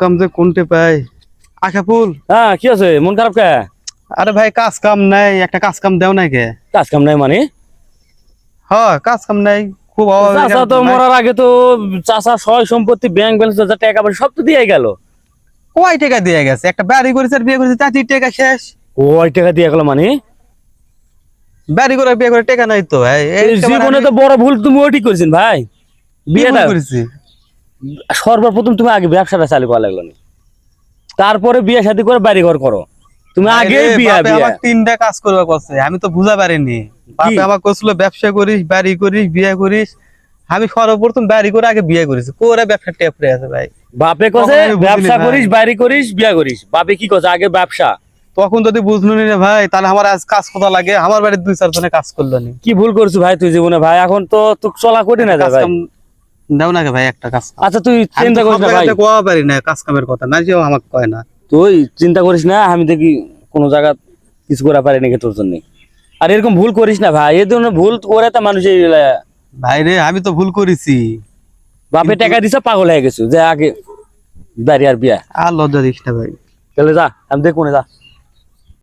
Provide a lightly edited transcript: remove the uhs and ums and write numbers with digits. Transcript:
কাম যে কোনটে পাই। আশা ফুল, হ্যাঁ কি আছে মন খারাপ কে? আরে ভাই কাজ কাম নাই, একটা কাজ কাম দেও নাই কে? কাজ কাম নাই মানে? হ্যাঁ কাজ কাম নাই, খুব অভাব হয়ে চাচা গেল তো ভাই। মরার আগে তো চাচা সয় সম্পত্তি ব্যাংক ব্যালেন্স যা টাকা পয়সা সব তো দিয়ে গেল। কয় টাকা দিয়ে গেছে? একটা বাড়ি করেছে আর বিয়ে করেছে, চাচির টাকা শেষ। ওই টাকা দিয়ে গেল মানে? বাড়ি করে বিয়ে করে টাকা নাই তো ভাই। এই জীবনে তো বড় ভুল তুমি ওটি করেছেন ভাই। বিয়েটা করেছি। সর্বপ্রথম তুমি আগে ব্যবসাটা চালু করা লাগলো না, তারপরে বিয়ে শাদী করে বাড়ি ঘর করো। তুমি আগে বিয়া বিয়া আমার 3টা কাজ করবা করছে, আমি তো বুঝা পারিনি। বাপে আমাকে কইছিল ব্যবসা করিস, বাড়ি করিস, বিয়ে করিস। আমি সর্বপ্রথম বাড়ি করে আগে বিয়ে করেছি, করে ব্যবসা টেপরে আছে ভাই। বাপে কছে ব্যবসা করিস, বাড়ি করিস, বিয়া করিস। বাপে কি কছে আগে ব্যবসা? তখন যদি বুঝলো নি রে ভাই, তাহলে আমার আজ কাজ কত লাগে, আমার বাড়ির 2-4 জনে কাজ করলো নি। কি ভুল করছিস ভাই তুই জীবনে ভাই? এখন তো তুই চলা করি না কাজ ভাই। কাম দাও না ভাই, একটা কাজ কাম। আচ্ছা তুই আমি চিন্তা তো করিস সব না ভাই, জায়গাতে কোয়া পারি না কাজ কামের কথা, না যেও আমাকে কয় না। তুই চিন্তা করিস না, আমি দেখি কোনো জায়গা কিছু করা পারি নাকি তোর জন্য। আর এরকম ভুল করিস না ভাই, এই ধরনের ভুল করে তা মানুষ ভাই রে আমি তো ভুল করেছি। বাপে টাকা দিছে পাগল হয়ে গেছো যে আগে বাড়ি আর বিয়া। আর লজ্জা দিস না ভাই। তাহলে যা, আমি দেখবো না, যা।